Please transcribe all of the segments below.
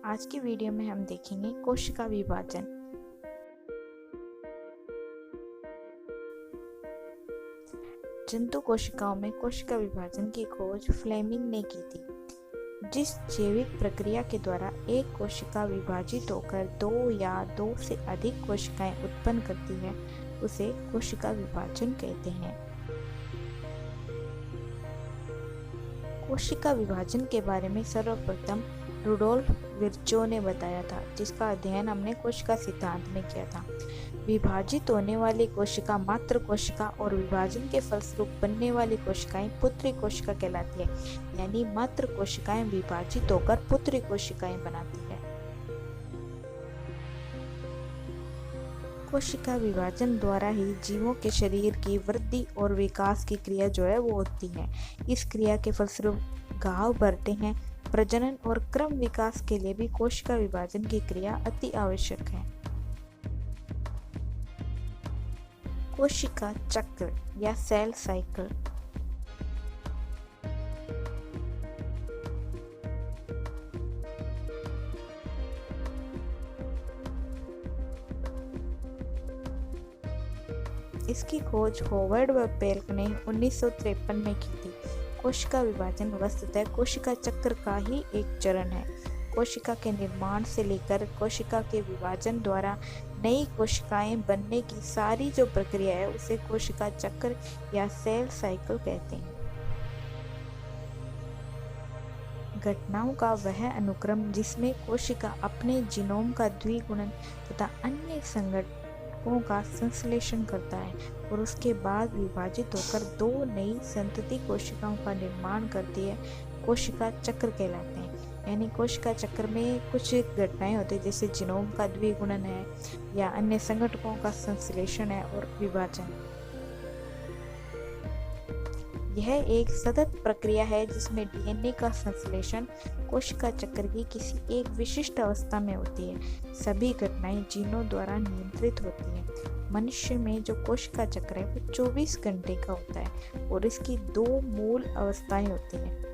आज की वीडियो में हम देखेंगे कोशिका विभाजन। जंतु कोशिकाओं में कोशिका विभाजन की खोज फ्लेमिंग ने की थी। जिस जैविक प्रक्रिया के द्वारा एक कोशिका विभाजित होकर दो या दो से अधिक कोशिकाएं उत्पन्न करती है उसे कोशिका विभाजन कहते हैं। कोशिका विभाजन के बारे में सर्वप्रथम रुडोल्फ विर्चो ने बताया था, जिसका अध्ययन हमने कोशिका सिद्धांत में किया था। विभाजित होने वाली कोशिका मात्र कोशिका और विभाजन के फलस्वरूप बनने वाली कोशिकाएं पुत्री कोशिका कहलाती है, यानी मात्र कोशिकाएं विभाजित होकर पुत्री कोशिकाएं बनाती है। कोशिका विभाजन द्वारा ही जीवों के शरीर की वृद्धि और विकास की क्रिया जो है वो होती है। इस क्रिया के फलस्वरूप घाव बढ़ते हैं। प्रजनन और क्रम विकास के लिए भी कोशिका विभाजन की क्रिया अति आवश्यक है। कोशिका चक्र या सेल साइकिल। इसकी खोज होवर्ड व पेल्क ने 1953 में की थी। कोशिका विभाजन वस्तुतः कोशिका चक्र का ही एक चरण है। कोशिका के निर्माण से लेकर कोशिका के विभाजन द्वारा नई कोशिकाएं बनने की सारी जो प्रक्रिया है उसे कोशिका चक्र या सेल साइकिल कहते हैं। घटनाओं का वह अनुक्रम जिसमें कोशिका अपने जीनोम का द्विगुणन तथा अन्य संघटकों का संश्लेषण करता है और उसके बाद विभाजित होकर दो नई संतति कोशिकाओं का निर्माण करती है, कोशिका चक्र कहलाते हैं। यानी कोशिका चक्र में कुछ घटनाएं होती है, जैसे जीनोम का द्विगुणन है या अन्य संघटकों का संश्लेषण है और विभाजन। यह एक सतत प्रक्रिया है जिसमें डीएनए का संश्लेषण कोशिका चक्र की किसी एक विशिष्ट अवस्था में होती है। सभी घटनाएं जीनों द्वारा नियंत्रित होती हैं। मनुष्य में जो कोशिका चक्र है वो 24 घंटे का होता है और इसकी दो मूल अवस्थाएं होती हैं।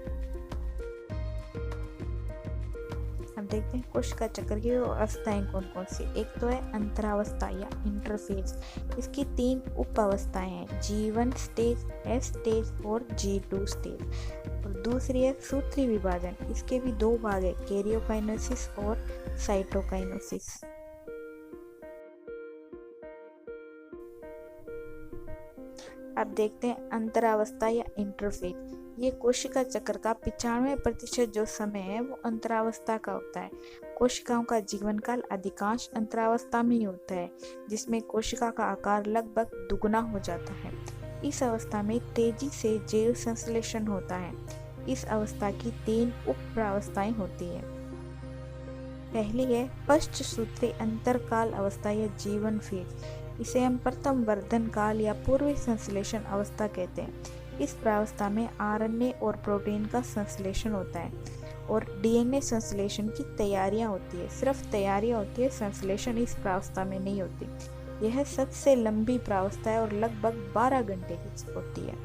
अब देखते हैं कोशिका चक्र की अवस्थाएं कौन कौन सी। एक तो है अंतरावस्था या इंटरफेज। इसकी 3 उप अवस्थाएं हैं, G1 स्टेज, S स्टेज और G2 स्टेज। और दूसरी है सूत्री विभाजन। इसके भी 2 भाग है, कैरियोकाइनेसिस और साइटोकाइनेसिस। अब देखते हैं अंतरावस्था या इंटरफेज। ये कोशिका चक्र का 95% जो समय है वो अंतरावस्था का होता है। कोशिकाओं का जीवन काल अधिकांश अंतरावस्था में ही होता है, जिसमें कोशिका का आकार लगभग दुगुना हो जाता है। इस अवस्था में तेजी से जैव संश्लेषण होता है। इस अवस्था की 3 उप-अवस्थाएं होती है। पहली है पश्च सूत्री अंतरकाल अवस्था या G1 फेज। इसे हम प्रथम वर्धन काल या पूर्वी संश्लेषण अवस्था कहते हैं। इस प्रावस्था में आरएनए और प्रोटीन का संश्लेषण होता है और डीएनए संश्लेषण की तैयारियां होती है। सिर्फ तैयारियां होती है, संश्लेषण इस प्रावस्था में नहीं होती। यह सबसे लंबी प्रावस्था है और लगभग 12 घंटे की होती है।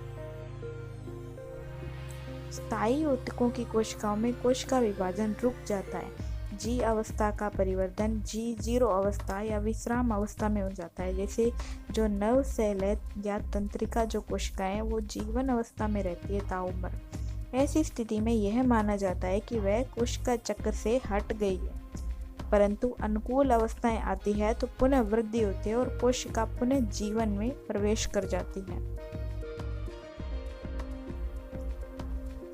स्थायी ऊतकों की कोशिकाओं में कोशिका विभाजन रुक जाता है। जी अवस्था का परिवर्तन G0 अवस्था या विश्राम अवस्था में हो जाता है। जैसे जो नर्व सेल है या तंत्रिका जो कोशिकाएं हैं वो G1 अवस्था में रहती है ताउम्र। ऐसी स्थिति में यह माना जाता है कि वह कोशिका चक्र से हट गई है, परंतु अनुकूल अवस्थाएं आती है तो पुनः वृद्धि होती है और कोशिका पुनः जीवन में प्रवेश कर जाती है।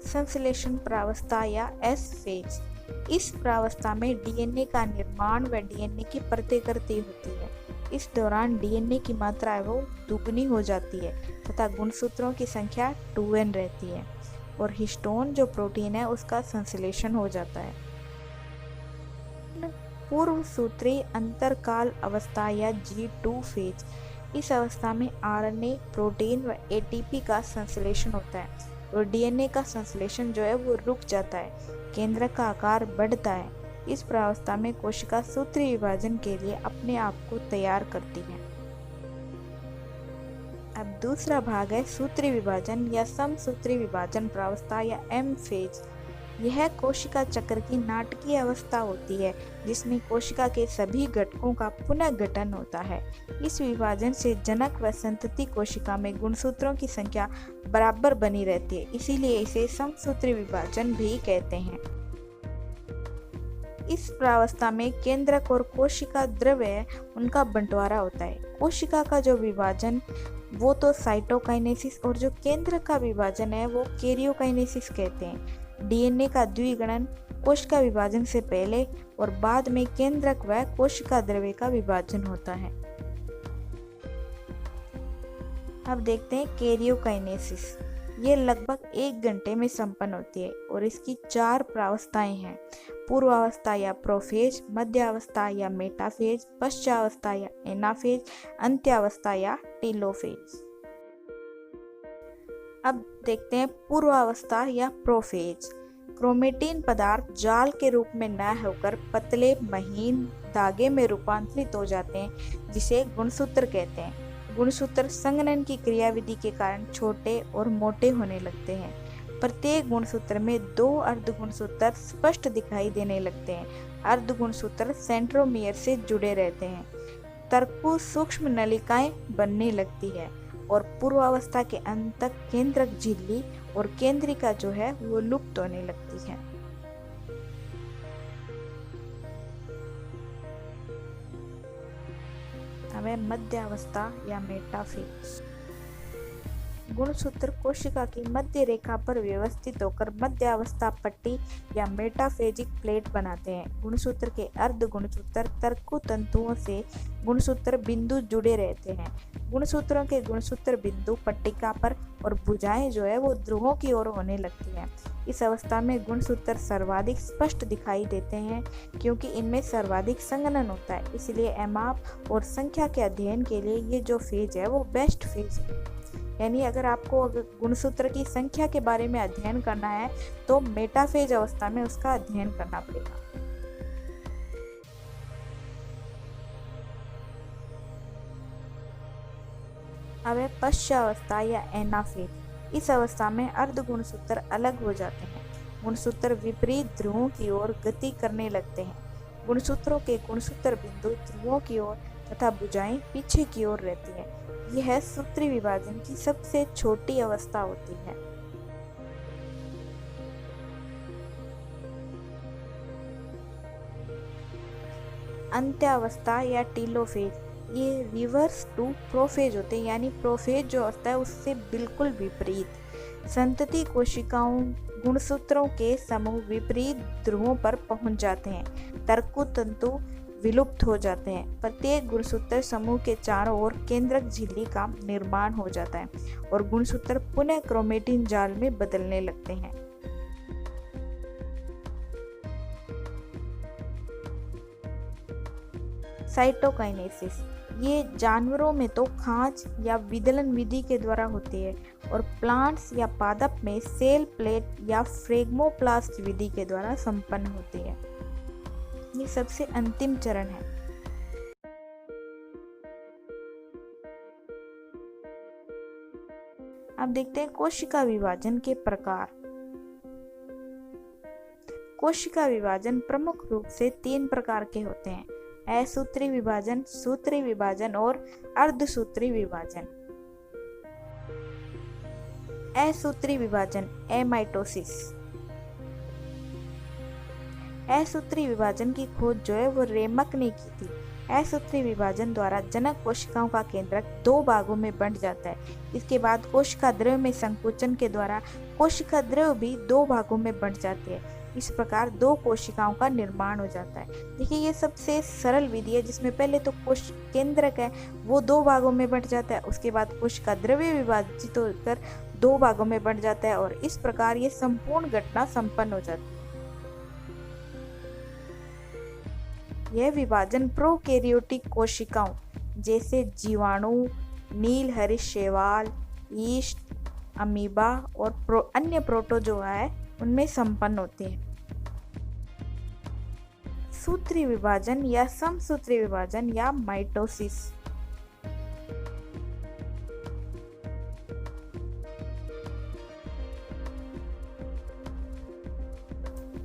संश्लेषण प्रावस्था या S फेज। इस प्रावस्था में डीएनए का निर्माण व डीएनए की प्रतिकृति होती है। इस दौरान डीएनए की मात्रा वो दुगनी हो जाती है तथा गुणसूत्रों की संख्या 2n रहती है और हिस्टोन जो प्रोटीन है उसका संश्लेषण हो जाता है। पूर्व सूत्री अंतरकाल अवस्था या G2 फेज। इस अवस्था में आरएनए, प्रोटीन व एटीपी का संश्लेषण होता है और डीएनए का संश्लेषण जो है वो रुक जाता है। केंद्रक का आकार बढ़ता है। इस प्रावस्था में कोशिका सूत्री विभाजन के लिए अपने आप को तैयार करती है। अब दूसरा भाग है सूत्री विभाजन या समसूत्री विभाजन प्रावस्था या M फेज। यह कोशिका चक्र की नाटकीय अवस्था होती है जिसमें कोशिका के सभी घटकों का पुनः गठन होता है। इस विभाजन से जनक व संतति कोशिका में गुणसूत्रों की संख्या बराबर बनी रहती है, इसीलिए इसे समसूत्री विभाजन भी कहते हैं। इस प्रावस्था में केंद्रक और कोशिका द्रव्य उनका बंटवारा होता है। कोशिका का जो विभाजन वो तो साइटोकाइनेसिस और जो केंद्रक का विभाजन है वो कैरियोकाइनेसिस कहते हैं। डीएनए का द्विगुणन कोशिका विभाजन से पहले और बाद में केंद्रक व कोशिका द्रव्य का विभाजन होता है। अब देखते हैं कैरियोकाइनेसिस। ये लगभग 1 घंटे में संपन्न होती है और इसकी 4 प्रावस्थाएं हैं। पूर्वावस्था या प्रोफेज, मध्यावस्था या मेटाफेज, पश्चावस्था या एनाफेज, अंत्यावस्था या टेलोफेज। अब देखते हैं पूर्वावस्था या प्रोफेज। क्रोमेटिन पदार्थ जाल के रूप में न होकर पतले महीन धागे में रूपांतरित हो जाते हैं, जिसे गुणसूत्र कहते हैं। गुणसूत्र संघनन की क्रियाविधि के कारण छोटे और मोटे होने लगते हैं। प्रत्येक गुणसूत्र में 2 अर्धगुणसूत्र स्पष्ट दिखाई देने लगते हैं। अर्धगुणसूत्र सेंट्रोमियर से जुड़े रहते हैं। तर्कु सूक्ष्म नलिकाएं बनने लगती है और पूर्वावस्था के अंत तक केंद्रक झिल्ली और केंद्रिका जो है वो लुप्त होने लगती है। हमें मध्यावस्था या मेटाफेज। गुणसूत्र कोशिका की मध्य रेखा पर व्यवस्थित होकर मध्यावस्था पट्टी या मेटाफेजिक प्लेट बनाते हैं। गुणसूत्र के अर्ध गुणसूत्र तर्कु तंतुओं से गुणसूत्र बिंदु जुड़े रहते हैं। गुणसूत्रों के गुणसूत्र बिंदु पट्टिका पर और भुजाएं जो है वो ध्रुवों की ओर होने लगती हैं। इस अवस्था में गुणसूत्र सर्वाधिक स्पष्ट दिखाई देते हैं क्योंकि इनमें सर्वाधिक संघनन होता है। इसलिए एमआप और संख्या के अध्ययन के लिए ये जो फेज है वो बेस्ट फेज है। यानी अगर आपको गुणसूत्र की संख्या के बारे में अध्ययन करना है तो मेटाफेज अवस्था में उसका अध्ययन करना पड़ेगा। अब है पश्चावस्था या एनाफेज। इस अवस्था में अर्ध गुणसूत्र अलग हो जाते हैं। गुणसूत्र विपरीत ध्रुवों की ओर गति करने लगते हैं। गुणसूत्रों के गुणसूत्र बिंदु ध्रुवों की ओर तथा भुजाएं पीछे की ओर रहती है। यह सूत्री विभाजन की सबसे छोटी अवस्था होती है। अंत्यावस्था या टीलोफेज। ये रिवर्स टू प्रोफेज होते हैं, यानी प्रोफेज जो होता है उससे बिल्कुल विपरीत। संतति कोशिकाओं गुणसूत्रों के समूह विपरीत ध्रुवों पर पहुंच जाते हैं। तर्कु तंतु विलुप्त हो जाते हैं। प्रत्येक गुणसूत्र समूह के चारों ओर केंद्रक झिल्ली का निर्माण हो जाता है और गुणसूत्र पुनः क्रोमेटिन जाल में बदलने लगते हैं। साइटोकाइनेसिस। ये जानवरों में तो खांच या विदलन विधि के द्वारा होती है और प्लांट्स या पादप में सेल प्लेट या फ्रेगमोप्लास्ट विधि के द्वारा संपन्न होती है। ये सबसे अंतिम चरण है। अब देखते हैं कोशिका विभाजन के प्रकार। कोशिका विभाजन प्रमुख रूप से 3 प्रकार के होते हैं: असूत्री विभाजन, सूत्री विभाजन और अर्धसूत्री विभाजन। असूत्री विभाजन एमाइटोसिस। असूत्री विभाजन की खोज जो है वो रेमक ने की थी। असूत्री विभाजन द्वारा जनक कोशिकाओं का केंद्रक 2 भागों में बंट जाता है। इसके बाद कोशिका द्रव्य में संकुचन के द्वारा कोशिका द्रव्य भी 2 भागों में बंट जाती है। इस प्रकार 2 कोशिकाओं का निर्माण हो जाता है। देखिए ये सबसे सरल विधि है जिसमें पहले तो कोश केंद्रक है वो 2 भागों में बंट जाता है, उसके बाद कोशिका द्रव्य विभाजित होकर 2 भागों में बंट जाता है और इस प्रकार ये संपूर्ण घटना संपन्न हो जाती है। यह विभाजन प्रोकैरियोटिक कोशिकाओं जैसे जीवाणु, नील हरित शैवाल, यीस्ट, अमीबा और अन्य प्रोटोजोआ है उनमें संपन्न होते हैं। सूत्री विभाजन या समसूत्री विभाजन या माइटोसिस।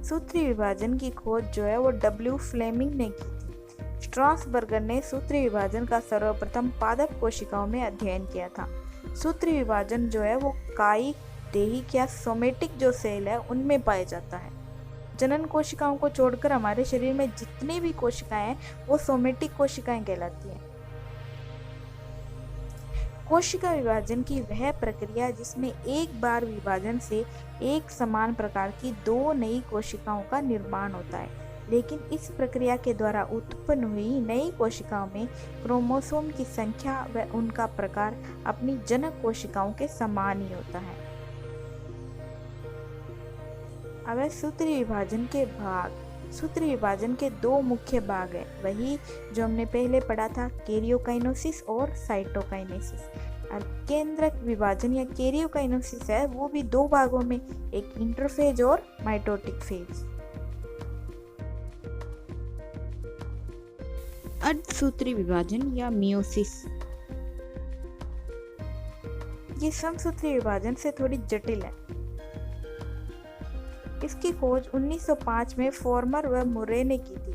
सूत्री विभाजन की खोज जो है वो W फ्लेमिंग ने की थी। स्ट्रॉसबर्गर ने सूत्री विभाजन का सर्वप्रथम पादप कोशिकाओं में अध्ययन किया था। सूत्री विभाजन जो है वो कायिक, देहिक या सोमेटिक जो सेल है उनमें पाया जाता है। जनन कोशिकाओं को छोड़कर हमारे शरीर में जितनी भी कोशिकाएं हैं वो सोमेटिक कोशिकाएं कहलाती हैं। कोशिका विभाजन की वह प्रक्रिया जिसमें एक बार विभाजन से एक समान प्रकार की दो नई कोशिकाओं का निर्माण होता है, लेकिन इस प्रक्रिया के द्वारा उत्पन्न हुई नई कोशिकाओं में क्रोमोसोम की संख्या व उनका प्रकार अपनी जनक कोशिकाओं के समान ही होता है। अब सूत्री विभाजन के भाग। सूत्री विभाजन के दो मुख्य भाग हैं, वही जो हमने पहले पढ़ा था, कैरियोकाइनेसिस और साइटोकाइनेसिस। और केंद्रक विभाजन या कैरियोकाइनेसिस है वो भी दो भागों में, एक इंटरफेज और माइटोटिक फेज। अर्धसूत्री विभाजन या मियोसिस। ये समसूत्री विभाजन से थोड़ी जटिल है। इसकी खोज 1905 में फॉर्मर व मुर्रे ने की थी।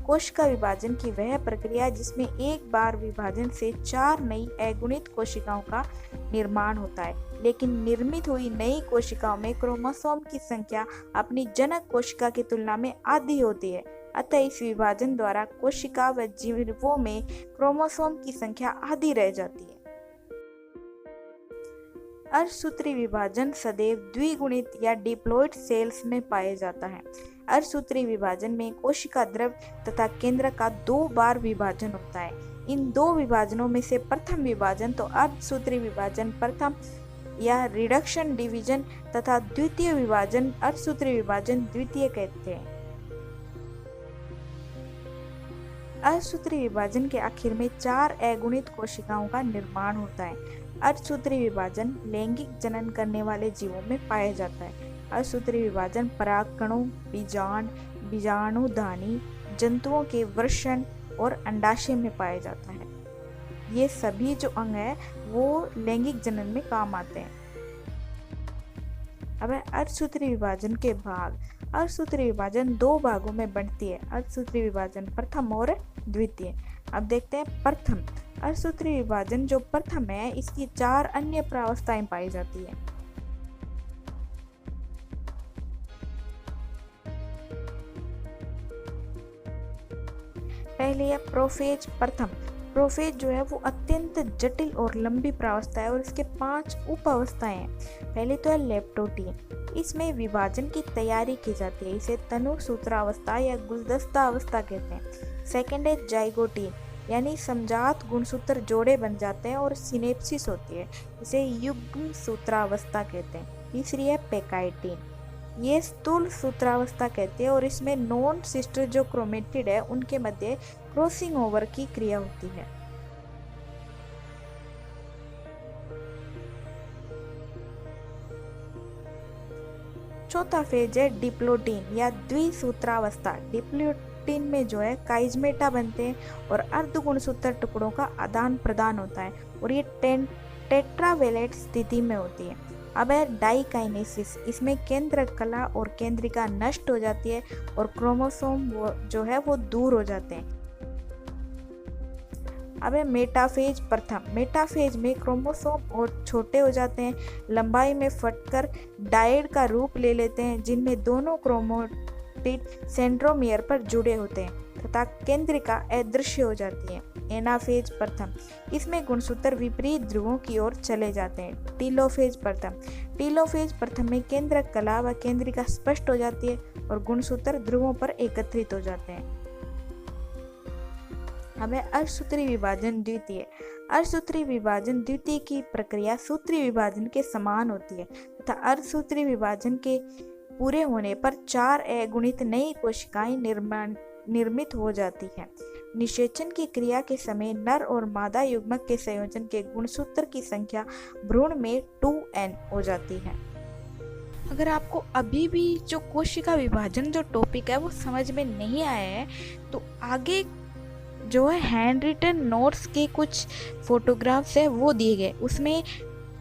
कोशिका विभाजन की वह प्रक्रिया जिसमें एक बार विभाजन से 4 नई अगुणित कोशिकाओं का निर्माण होता है, लेकिन निर्मित हुई नई कोशिकाओं में क्रोमोसोम की संख्या अपनी जनक कोशिका की तुलना में आधी होती है। अतः इस विभाजन द्वारा कोशिका व जीवों में क्रोमोसोम की संख्या आधी रह जाती है। अर्धसूत्री विभाजन सदैव द्विगुणित या डिप्लॉइड सेल्स में पाया जाता है। अर्धसूत्री विभाजन में कोशिका द्रव तथा केंद्र का 2 बार विभाजन होता है। इन 2 विभाजनों में से प्रथम विभाजन तो अर्धसूत्री विभाजन प्रथम या रिडक्शन डिवीजन तथा द्वितीय विभाजन अर्धसूत्री विभाजन द्वितीय कहते हैं। अर्धसूत्री विभाजन के आखिर में 4 अगुणित कोशिकाओं का निर्माण होता है। अर्धसूत्री विभाजन लैंगिक जनन करने वाले जीवों में पाया जाता है। अर्धसूत्री विभाजन परागकणों, बीजाणुधानी जंतुओं के वृषण और अंडाशय में पाया जाता है। ये सभी जो अंग है वो लैंगिक जनन में काम आते हैं। अब अर्धसूत्री विभाजन के भाग। अर्धसूत्री विभाजन 2 भागों में बढ़ती है। अर्धसूत्री विभाजन प्रथम और द्वितीय। अब देखते हैं प्रथम। अर्धसूत्री विभाजन जो प्रथम है इसकी 4 अन्य प्रावस्थाएं पाई जाती है। पहली है प्रोफेज प्रथम। प्रोफेज जो है वो अत्यंत जटिल और लंबी प्रावस्था है और इसके 5 उप अवस्थाएं हैं। पहले तो है लेप्टोटीन। इसमें विभाजन की तैयारी की जाती है, इसे तनुसूत्रावस्था या गुलदस्ता अवस्था कहते हैं। सेकंड है जाइगोटीन, यानी समजात गुणसूत्र जोड़े बन जाते हैं और सिनेप्सिस होती है, इसे युग्म सूत्रावस्था कहते हैं। तीसरी है पेकाइटिन, ये स्थूल सूत्रावस्था कहते हैं और इसमें नॉन सिस्टर जो क्रोमेटिड है उनके मध्य क्रॉसिंग ओवर की क्रिया होती है। चौथा फेज है डिप्लोटीन या द्विसूत्रावस्था। डिप्लोटीन में जो है काइजमेटा बनते हैं और अर्धगुणसूत्र टुकड़ों का आदान प्रदान होता है और ये टेट्रावेलेट स्थिति में होती है। अब है डाइकाइनेसिस। इसमें केंद्र कला और केंद्रिका नष्ट हो जाती है और क्रोमोसोम जो है वो दूर हो जाते हैं। अब है मेटाफेज प्रथम। मेटाफेज में क्रोमोसोम और छोटे हो जाते हैं, लंबाई में फटकर डायड का रूप ले लेते हैं, जिनमें दोनों क्रोमेटिड सेंट्रोमियर पर जुड़े होते हैं तथा केंद्रिका अदृश्य हो जाती है। एनाफेज प्रथम। इसमें गुणसूत्र विपरीत ध्रुवों की ओर चले जाते हैं। टीलोफेज प्रथम। टीलोफेज प्रथम में केंद्र कला व केंद्रिका स्पष्ट हो जाती है और गुणसूत्र ध्रुवों पर एकत्रित हो जाते हैं। अब है अर्धसूत्री विभाजन द्वितीय। अर्धसूत्री विभाजन द्वितीय की प्रक्रिया सूत्री विभाजन के समान होती है तथा अर्धसूत्री विभाजन के पूरे होने पर 4 अगुणित नई कोशिकाएं निर्मित हो जाती है। निषेचन की क्रिया के समय नर और मादा युग्मक के संयोजन के गुणसूत्र की संख्या भ्रूण में 2n हो जाती है। अगर आपको अभी भी जो कोशिका विभाजन जो टॉपिक है वो समझ में नहीं आया है तो आगे जो है हैंड रिटन नोट्स के कुछ फोटोग्राफ्स है वो दिए गए, उसमें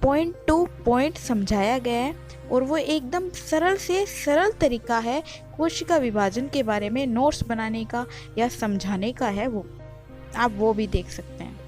पॉइंट टू पॉइंट समझाया गया है और वो एकदम सरल से सरल तरीका है कोशिका विभाजन के बारे में नोट्स बनाने का या समझाने का है, वो आप वो भी देख सकते हैं।